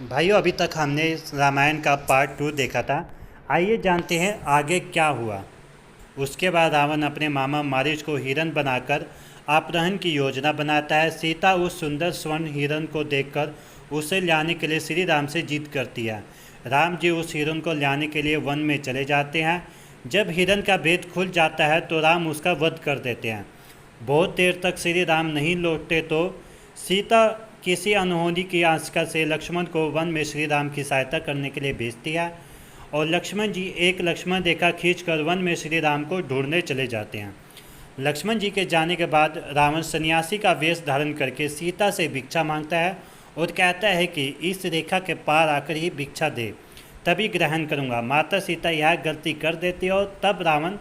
भाइयों, अभी तक हमने रामायण का पार्ट 2 देखा था। आइए जानते हैं आगे क्या हुआ। उसके बाद रावण अपने मामा मारीच को हिरण बनाकर अपहरण की योजना बनाता है। सीता उस सुंदर स्वर्ण हिरण को देखकर उसे लाने के लिए श्री राम से जिद करती है। राम जी उस हिरण को लाने के लिए वन में चले जाते हैं। जब हिरण का भेद खुल जाता है तो राम उसका वध कर देते हैं। बहुत देर तक श्री राम नहीं लौटते तो सीता किसी अनहोनी की आशंका से लक्ष्मण को वन में श्री राम की सहायता करने के लिए भेजती है और लक्ष्मण जी एक लक्ष्मण रेखा खींचकर वन में श्री राम को ढूंढने चले जाते हैं। लक्ष्मण जी के जाने के बाद रावण सन्यासी का वेश धारण करके सीता से भिक्षा मांगता है और कहता है कि इस रेखा के पार आकर ही भिक्षा दे, तभी ग्रहण करूंगा। माता सीता यह गलती कर देती है और तब रावण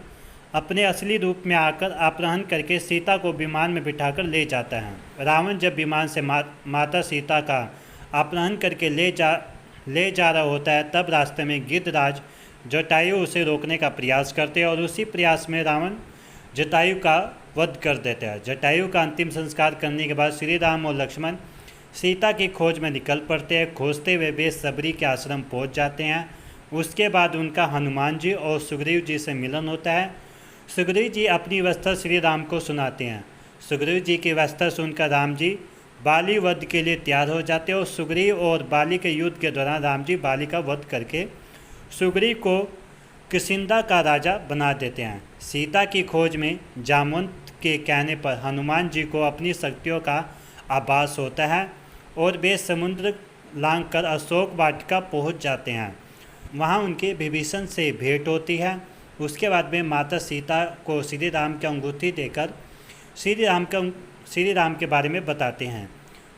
अपने असली रूप में आकर अपहरण करके सीता को विमान में बिठाकर ले जाता है। रावण जब विमान से माता सीता का अपहरण करके ले जा रहा होता है तब रास्ते में गिद्धराज जटायु उसे रोकने का प्रयास करते हैं और उसी प्रयास में रावण जटायु का वध कर देता है। जटायु का अंतिम संस्कार करने के बाद श्री राम और लक्ष्मण सीता की खोज में निकल पड़ते हैं। खोजते हुए वे सबरी के आश्रम पहुंच जाते हैं। उसके बाद उनका हनुमान जी और सुग्रीव जी से मिलन होता है। सुग्रीव जी अपनी अवस्था श्री राम को सुनाते हैं। सुग्रीव जी की अवस्था सुनकर राम जी बाली वध के लिए तैयार हो जाते हैं और सुग्रीव और बाली के युद्ध के दौरान राम जी बाली का वध करके सुग्रीव को किष्किंधा का राजा बना देते हैं। सीता की खोज में जामवंत के कहने पर हनुमान जी को अपनी शक्तियों का आभास होता है और वे समुद्र लांघ कर अशोक वाटिका पहुँच जाते हैं। वहाँ उनके विभीषण से भेंट होती है। उसके बाद में माता सीता को श्री राम की अंगूठी देकर श्री राम के बारे में बताते हैं।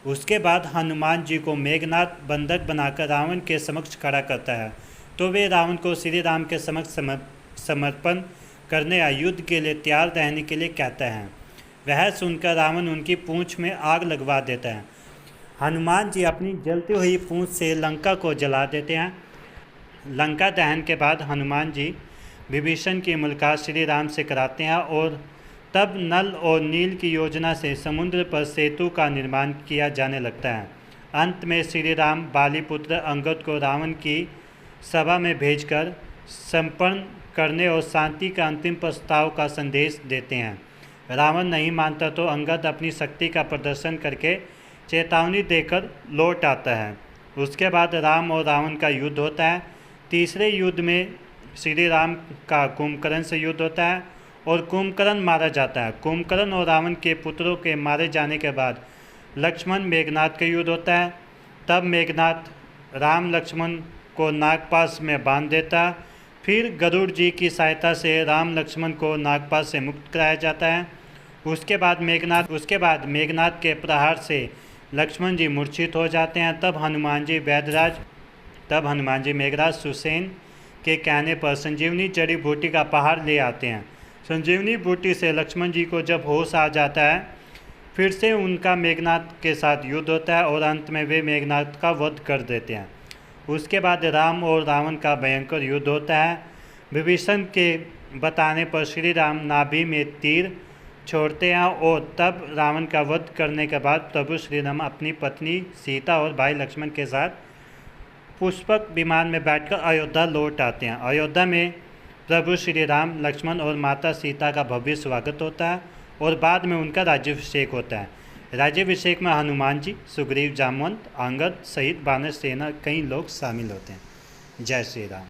उसके बाद हनुमान जी को मेघनाथ बंधक बनाकर रावण के समक्ष खड़ा करता है तो वे रावण को श्री राम के समक्ष समर्पण करने या युद्ध के लिए तैयार रहने के लिए कहता है। वह सुनकर रावण उनकी पूंछ में आग लगवा देता है। हनुमान जी अपनी जलती हुई पूंछ से लंका को जला देते हैं। लंका दहन के बाद हनुमान जी विभीषण की मुलाकात श्री राम से कराते हैं और तब नल और नील की योजना से समुद्र पर सेतु का निर्माण किया जाने लगता है। अंत में श्री राम बालीपुत्र अंगद को रावण की सभा में भेजकर संपन्न करने और शांति का अंतिम प्रस्ताव का संदेश देते हैं। रावण नहीं मानता तो अंगद अपनी शक्ति का प्रदर्शन करके चेतावनी देकर लौट आता है। उसके बाद राम और रावण का युद्ध होता है। तीसरे युद्ध में श्री राम का कुंभकर्ण से युद्ध होता है और कुंभकर्ण मारा जाता है। कुंभकर्ण और रावण के पुत्रों के मारे जाने के बाद लक्ष्मण मेघनाथ का युद्ध होता है। तब मेघनाथ राम लक्ष्मण को नागपाश में बांध देता है। फिर गरुड़ जी की सहायता से राम लक्ष्मण को नागपाश से मुक्त कराया जाता है। उसके बाद मेघनाथ के प्रहार से लक्ष्मण जी मूर्छित हो जाते हैं। तब हनुमान जी मेघराज सुसेन के कहने पर संजीवनी जड़ी बूटी का पहाड़ ले आते हैं। संजीवनी बूटी से लक्ष्मण जी को जब होश आ जाता है फिर से उनका मेघनाथ के साथ युद्ध होता है और अंत में वे मेघनाथ का वध कर देते हैं। उसके बाद राम और रावण का भयंकर युद्ध होता है। विभीषण के बताने पर श्री राम नाभि में तीर छोड़ते हैं और तब रावण का वध करने के बाद प्रभु श्री राम अपनी पत्नी सीता और भाई लक्ष्मण के साथ पुष्पक विमान में बैठकर अयोध्या लौट आते हैं। अयोध्या में प्रभु श्री राम लक्ष्मण और माता सीता का भव्य स्वागत होता है और बाद में उनका राज्याभिषेक होता है। राज्याभिषेक में हनुमान जी, सुग्रीव, जामवंत, अंगद सहित वानर सेना कई लोग शामिल होते हैं। जय श्री राम।